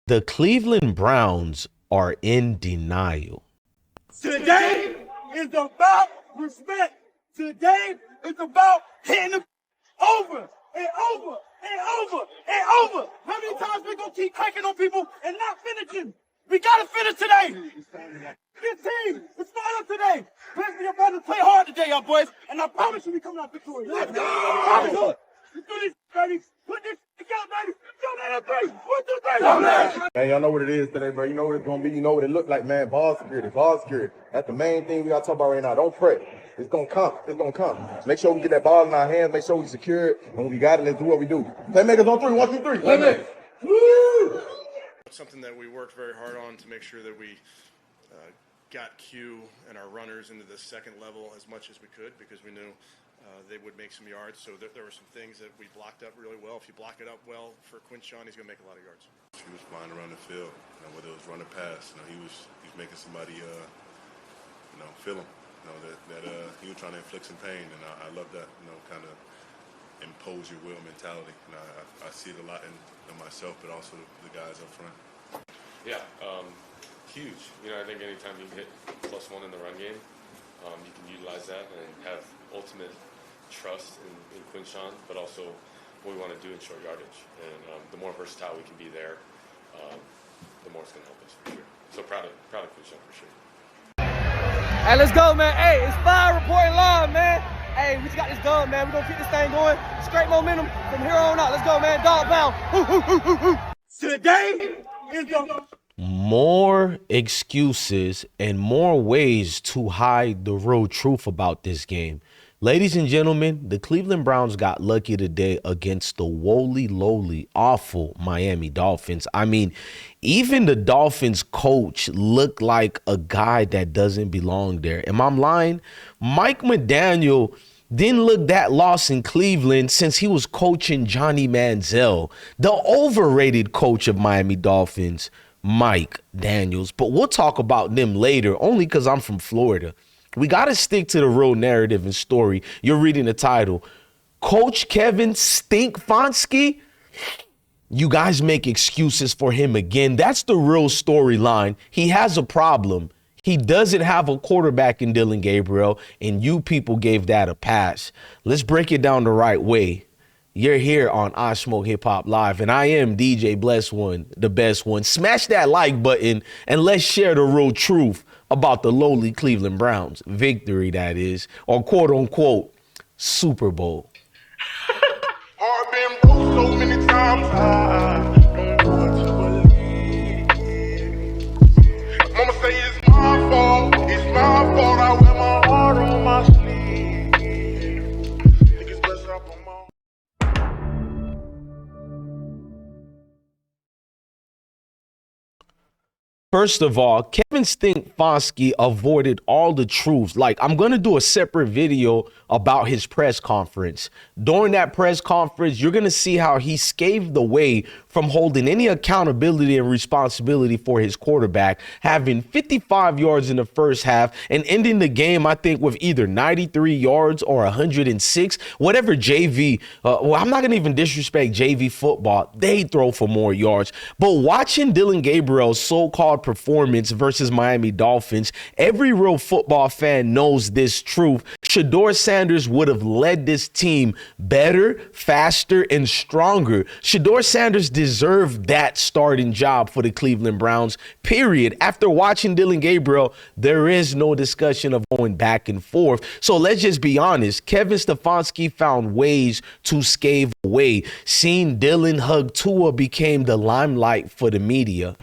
The Cleveland Browns are in denial. Today is about respect. Today is about hitting them over and over and over and over. How many times we gonna keep cranking on people and not finishing? We gotta finish today. This team is fired up today. Bless me, your brothers play hard today, y'all boys. And I promise you we coming out victorious. Let's go! Let's do this, baby. Put this together, baby. Go down 3. 1, 2, 3. Man, y'all know what it is today, bro. You know what it's gonna be. You know what it look like, man. Ball security, ball security. That's the main thing we gotta talk about right now. Don't fret. It's gonna come. It's gonna come. Make sure we get that ball in our hands. Make sure we secure it. And when we got it, let's do what we do. Playmakers on 3. 1, 2, 3. Playmakers. Woo! Something that we worked very hard on to make sure that we got Q and our runners into the second level as much as we could, because we knew they would make some yards. So there were some things that we blocked up really well. If you block it up well for Quinshon, he's going to make a lot of yards. He was flying around the field, whether it was run or pass. He was making somebody, feel him. That he was trying to inflict some pain, and I love that. Kind of impose your will mentality. I see it a lot in myself, but also the guys up front. Yeah, huge. I think anytime you can hit +1 in the run game, you can utilize that and have ultimate trust in Quinshon, but also what we want to do in short yardage. And the more versatile we can be there, the more it's going to help us for sure. So proud of Quinshon for sure. Hey, let's go, man. Hey, it's Fire reporting live, man. Hey, we just got this done, man. We're going to keep this thing going. Straight momentum from here on out. Let's go, man. Dog pound. Today is the... More excuses and more ways to hide the real truth about this game. Ladies and gentlemen, the Cleveland Browns got lucky today against the lowly, awful Miami Dolphins. I mean, even the Dolphins coach looked like a guy that doesn't belong there. Am I lying? Mike McDaniel didn't look that lost in Cleveland since he was coaching Johnny Manziel, the overrated coach of Miami Dolphins, Mike Daniels. But we'll talk about them later, only because I'm from Florida. We got to stick to the real narrative and story. You're reading the title. Coach Kevin Stefanski, you guys make excuses for him again. That's the real storyline. He has a problem. He doesn't have a quarterback in Dillon Gabriel, and you people gave that a pass. Let's break it down the right way. You're here on iSmokeHipHop Live, and I am DJ BlessOne, the best one. Smash that like button, and let's share the real truth about the lowly Cleveland Browns. Victory, that is, or quote-unquote Super Bowl. I've been broke so many times, I don't want to believe. Mama say it's my fault, I wear my heart on my sleeve. Niggas bless up on my... First of all, Kevin Stefanski avoided all the truths. Like, I'm going to do a separate video about his press conference. During that press conference, you're going to see how he scathed away from holding any accountability and responsibility for his quarterback, having 55 yards in the first half and ending the game, I think, with either 93 yards or 106, whatever JV. I'm not going to even disrespect JV football. They throw for more yards. But watching Dillon Gabriel's so-called performance versus Miami Dolphins, every real football fan knows this truth. Shedeur Sanders would have led this team better, faster, and stronger. Shedeur Sanders deserved that starting job for the Cleveland Browns, period. After watching Dillon Gabriel, there is no discussion of going back and forth. So let's just be honest. Kevin Stefanski found ways to scathe away. Seeing Dillon hug Tua became the limelight for the media.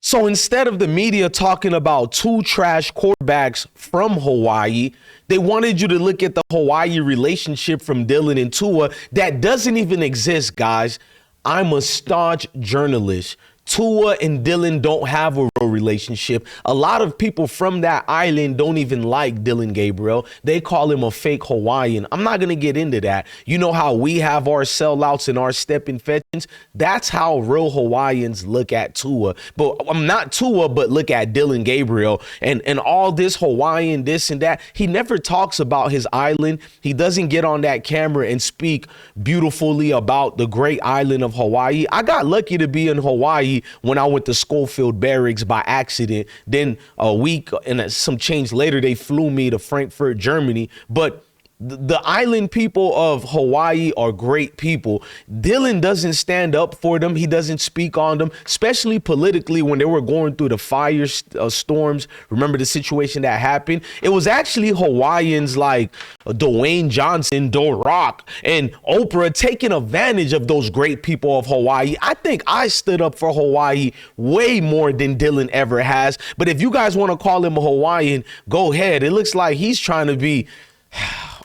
So instead of the media talking about two trash quarterbacks from Hawaii, they wanted you to look at the Hawaii relationship from Dillon and Tua that doesn't even exist, guys. I'm a staunch journalist. Tua and Dillon don't have a real relationship. A lot of people from that island don't even like Dillon Gabriel. They call him a fake Hawaiian. I'm not going to get into that. You know how we have our sellouts and our stepping fetchings? That's how real Hawaiians look at Tua. But I'm not Tua, but look at Dillon Gabriel and all this Hawaiian, this and that. He never talks about his island. He doesn't get on that camera and speak beautifully about the great island of Hawaii. I got lucky to be in Hawaii when I went to Schofield Barracks by accident. Then a week and some change later, they flew me to Frankfurt, Germany. But the island people of Hawaii are great people. Dillon doesn't stand up for them. He doesn't speak on them, especially politically when they were going through the fire storms. Remember the situation that happened? It was actually Hawaiians like Dwayne Johnson, The Rock, and Oprah taking advantage of those great people of Hawaii. I think I stood up for Hawaii way more than Dillon ever has. But if you guys want to call him a Hawaiian, go ahead. It looks like he's trying to be...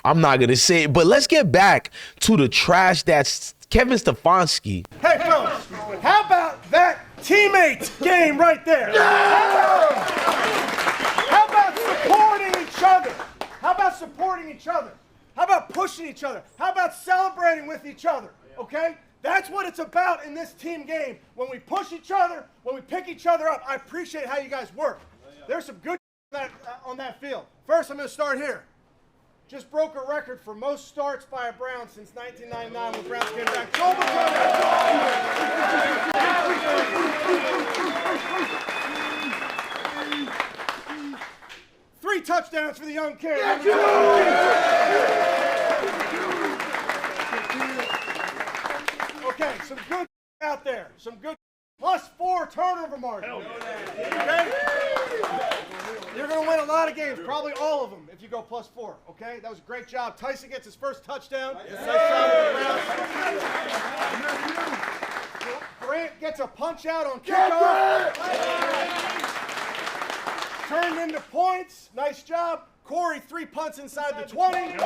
I'm not going to say it, but let's get back to the trash that's Kevin Stefanski. Hey, fellas, how about that teammate game right there? Yeah! How about supporting each other? How about supporting each other? How about pushing each other? How about celebrating with each other? Okay? That's what it's about in this team game. When we push each other, when we pick each other up, I appreciate how you guys work. There's some good on that field. First, I'm going to start here. Just broke a record for most starts by a Brown since 1999 when Browns came back. Three touchdowns for the young kid. Okay, some good out there. Some good +4 turnover margin. Okay? You're going to win a lot of games, probably all of them, if you go +4. Okay? That was a great job. Tyson gets his first touchdown. Nice job. Grant gets a punch out on kickoff. Turned into points. Nice job. Corey, 3 punts inside the 20.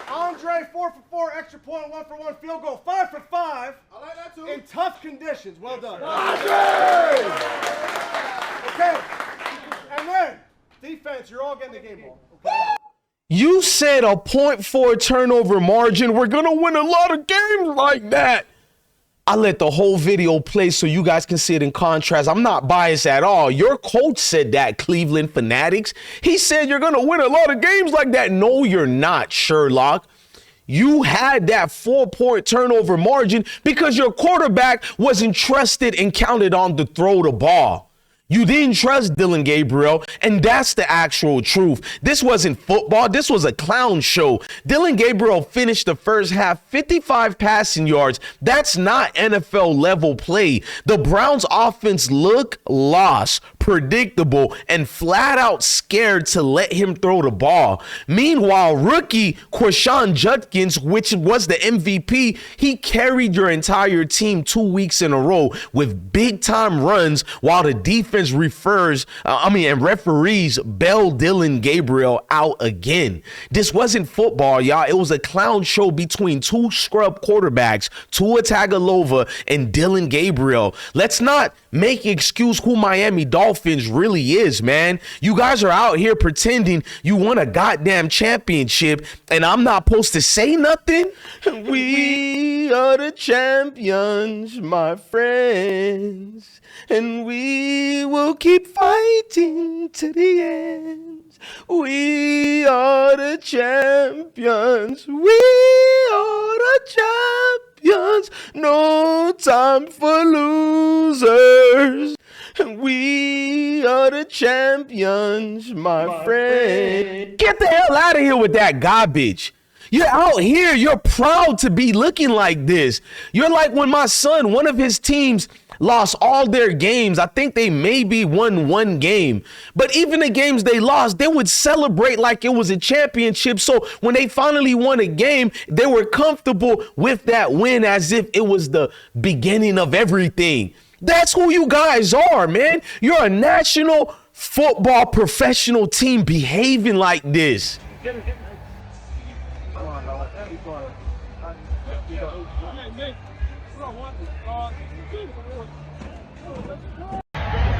Andre, 4 for 4, extra point, 1 for 1 field goal, 5 for 5. I like that too. In tough conditions. Well done. Okay. And then, defense, you're all getting the game ball. Okay? You said a 0.4 turnover margin. We're going to win a lot of games like that. I let the whole video play so you guys can see it in contrast. I'm not biased at all. Your coach said that, Cleveland Fanatics. He said you're going to win a lot of games like that. No, you're not, Sherlock. You had that 4-point turnover margin because your quarterback wasn't trusted and counted on to throw the ball. You didn't trust Dillon Gabriel, and that's the actual truth. This wasn't football. This was a clown show. Dillon Gabriel finished the first half 55 passing yards. That's not NFL level play. The Browns offense looked lost, predictable, and flat out scared to let him throw the ball. Meanwhile, rookie Quinshon Judkins, which was the MVP, he carried your entire team 2 weeks in a row with big time runs while the defense referees bailed Dillon Gabriel out again. This wasn't football, y'all. It was a clown show between two scrub quarterbacks, Tua Tagovailoa and Dillon Gabriel. Let's not make excuse who Miami Dolphins really is, man. You guys are out here pretending you won a goddamn championship, and I'm not supposed to say nothing? We are the champions, my friends, and we will keep fighting to the end. We are the champions. We are the champions. No time for losers. We are the champions, my friend. Get the hell out of here with that garbage. You're out here. You're proud to be looking like this. You're like when my son, one of his teams, lost all their games. I think they maybe won one game. But even the games they lost, they would celebrate like it was a championship. So when they finally won a game, they were comfortable with that win as if it was the beginning of everything. That's who you guys are, man. You're a national football professional team behaving like this.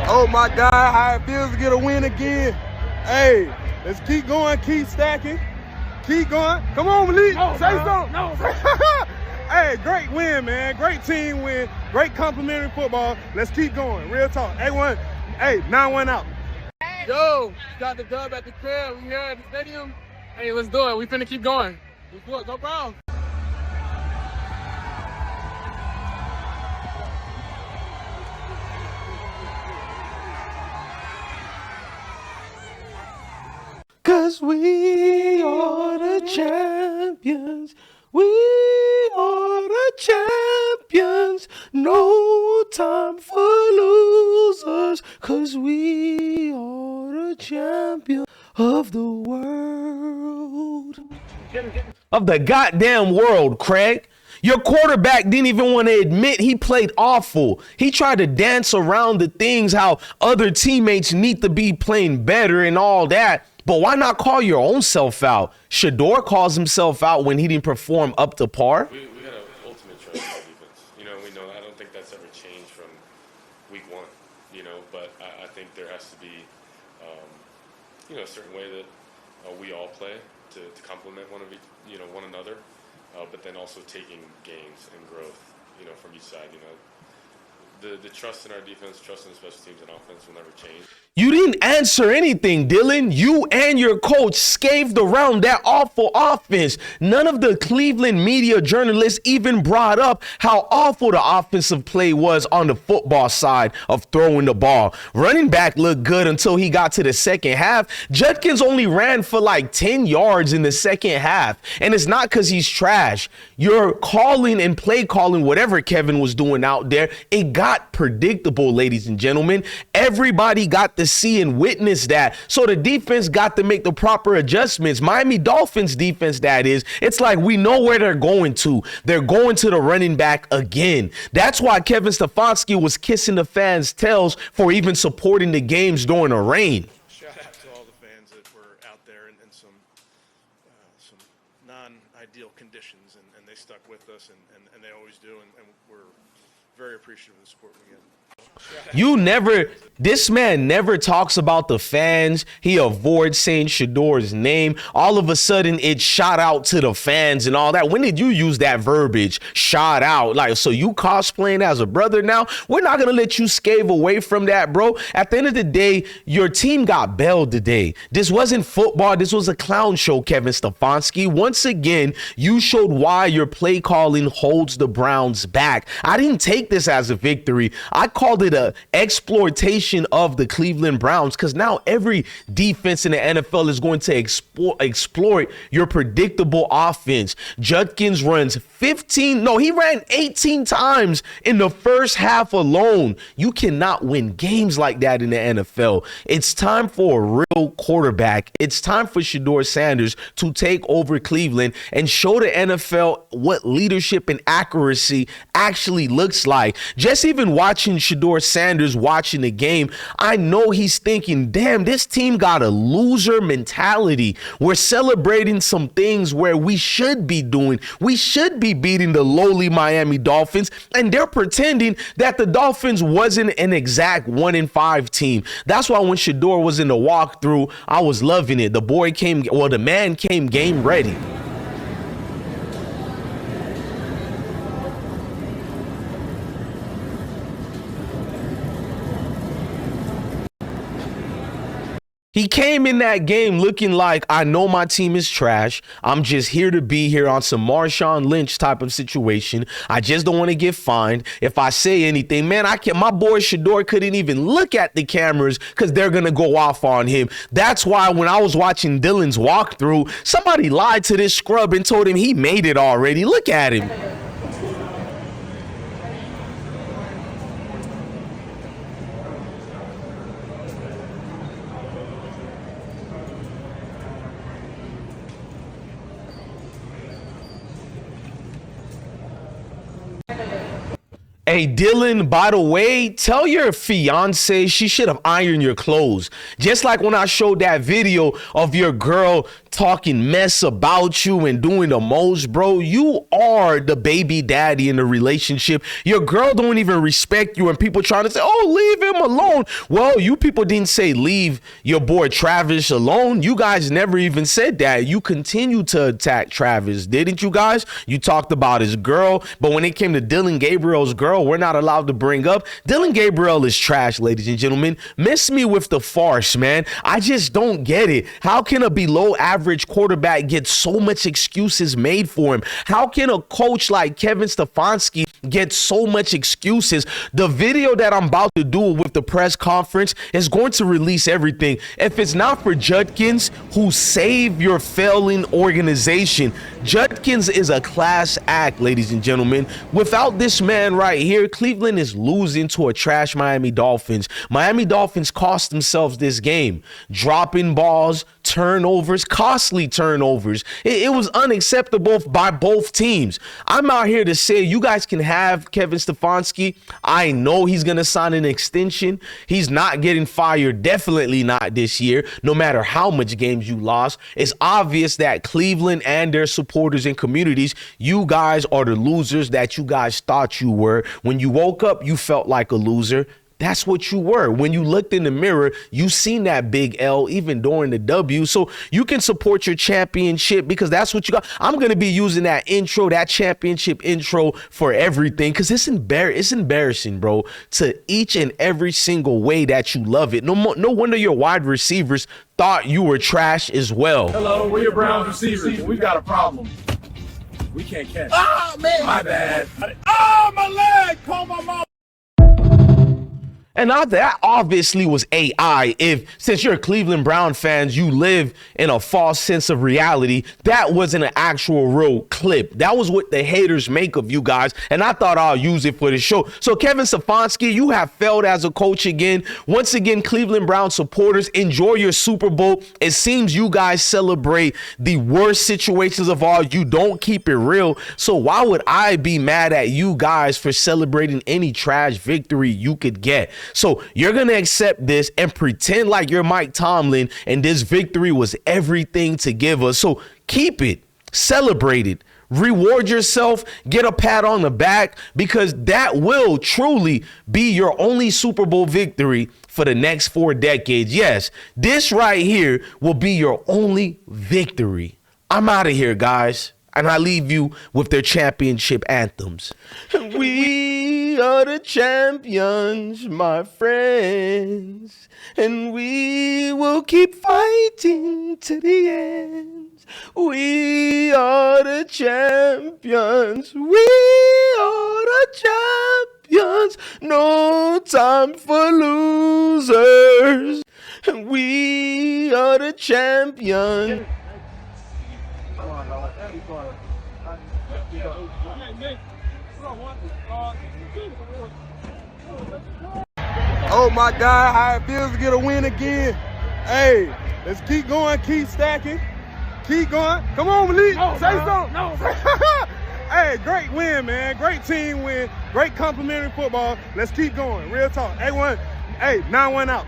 Oh my God, how it feels to get a win again. Hey, let's keep going, keep stacking, keep going. Come on, Malik, say something. No. Hey, great win, man. Great team win. Great complimentary football. Let's keep going. Real talk. Hey, 9-1 out. Yo, got the dub at the crib. We here at the stadium. Hey, let's do it. We finna keep going. Let's do it. Go Browns. Cause we are the champions. We are the champions. No time for losers. Cause we are the champions of the world. Of the goddamn world, Craig. Your quarterback didn't even want to admit he played awful. He tried to dance around the things how other teammates need to be playing better and all that. But why not call your own self out? Shedeur calls himself out when he didn't perform up to par. We got an ultimate trust in our defense. You know, we know I don't think that's ever changed from week one, you know, but I think there has to be, you know, a certain way that we all play to complement one another, but then also taking gains and growth, you know, from each side, you know. The trust in our defense, trust in the special teams and offense will never change. You didn't answer anything, Dillon. You and your coach scathed around that awful offense. None of the Cleveland media journalists even brought up how awful the offensive play was on the football side of throwing the ball. Running back looked good until he got to the second half. Judkins only ran for like 10 yards in the second half. And it's not because he's trash. Your calling and play calling, whatever Kevin was doing out there, it got predictable, ladies and gentlemen. Everybody got to see and witness that. So the defense got to make the proper adjustments. Miami Dolphins defense, that is. It's like we know where they're going to. They're going to the running back again. That's why Kevin Stefanski was kissing the fans' tails for even supporting the games during the rain. Shout out to all the fans that were out there in some non-ideal conditions, and they stuck with us, and they always do, and we're very appreciative of the support we get. This man never talks about the fans. He avoids saying Shedeur's name. All of a sudden, it's shout out to the fans and all that. When did you use that verbiage? Shout out. Like, so you cosplaying as a brother now? We're not going to let you scave away from that, bro. At the end of the day, your team got bailed today. This wasn't football. This was a clown show, Kevin Stefanski. Once again, you showed why your play calling holds the Browns back. I didn't take this as a victory. I called it a exploitation of the Cleveland Browns, because now every defense in the NFL is going to exploit your predictable offense. Judkins runs he ran 18 times in the first half alone. You cannot win games like that in the NFL. It's time for a real quarterback. It's time for Shedeur Sanders to take over Cleveland and show the NFL what leadership and accuracy actually looks like. Just even watching Shedeur Sanders watching the game, I know he's thinking, damn, this team got a loser mentality. We're celebrating some things where we should be doing. We should be beating the lowly Miami Dolphins, and they're pretending that the Dolphins wasn't an exact 1-5 team. That's why when Shedeur was in the walkthrough, I was loving it. The man came game ready. He came in that game looking like, I know my team is trash. I'm just here to be here on some Marshawn Lynch type of situation. I just don't want to get fined. If I say anything, man, my boy Shedeur couldn't even look at the cameras because they're going to go off on him. That's why when I was watching Dillon's walkthrough, somebody lied to this scrub and told him he made it already. Look at him. Hey, Dillon, by the way, tell your fiance she should have ironed your clothes. Just like when I showed that video of your girl talking mess about you and doing the most, bro. You are the baby daddy in the relationship. Your girl don't even respect you, and people trying to say, oh, leave him alone. Well, you people didn't say leave your boy Travis alone. You guys never even said that. You continue to attack Travis, didn't you guys? You talked about his girl, but when it came to Dillon Gabriel's girl, we're not allowed to bring up. Dillon Gabriel is trash, ladies and gentlemen. Miss me with the farce, man. I just don't get it. How can a below average quarterback get so much excuses made for him? How can a coach like Kevin Stefanski get so much excuses? The video that I'm about to do with the press conference is going to release everything. If it's not for Judkins, who saved your failing organization, Judkins is a class act, ladies and gentlemen. Without this man right here, Cleveland is losing to a trash Miami Dolphins. Miami Dolphins cost themselves this game. Dropping balls, turnovers, costly turnovers. It was unacceptable by both teams. I'm out here to say you guys can have Kevin Stefanski. I know he's going to sign an extension. He's not getting fired, definitely not this year, no matter how much games you lost. It's obvious that Cleveland and their supporters and communities, you guys are the losers that you guys thought you were. When you woke up, you felt like a loser. That's what you were. When you looked in the mirror, you seen that big L even during the W. So you can support your championship because that's what you got. I'm going to be using that intro, that championship intro for everything because it's embarrassing, bro, to each and every single way that you love it. No wonder your wide receivers thought you were trash as well. Hello, we're your Browns receivers. We've got a problem. We can't catch. Oh, man. My bad. Oh, my leg. Call my mom. And that obviously was AI. Since you're Cleveland Brown fans, you live in a false sense of reality. That wasn't an actual real clip. That was what the haters make of you guys. And I thought I'll use it for the show. So Kevin Stefanski, you have failed as a coach again. Once again, Cleveland Brown supporters, enjoy your Super Bowl. It seems you guys celebrate the worst situations of all. You don't keep it real. So why would I be mad at you guys for celebrating any trash victory you could get? So you're going to accept this and pretend like you're Mike Tomlin and this victory was everything to give us. So keep it, celebrate it, reward yourself, get a pat on the back, because that will truly be your only Super Bowl victory for the next 4 decades. Yes, this right here will be your only victory. I'm out of here, guys. And I leave you with their championship anthems. We are the champions, my friends, and we will keep fighting to the end. We are the champions. We are the champions. No time for losers. We are the champions. Oh my God, how it feels to get a win again. Hey, let's keep going, keep stacking, keep going. Come on, Malik, say something. No. Hey, great win, man. Great team win. Great complimentary football. Let's keep going. Real talk. Hey, 9-1 out.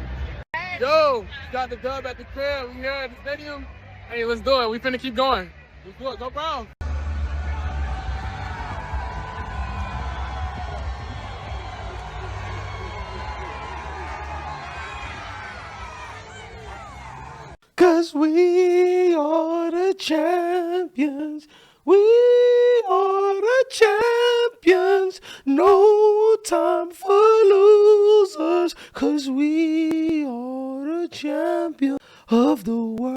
Yo, got the dub at the crib. We here at the stadium. Hey, let's do it. We finna keep going. Let's do it. Go Browns. Cause we are the champions. We are the champions. No time for losers. Cause we are the champions of the world.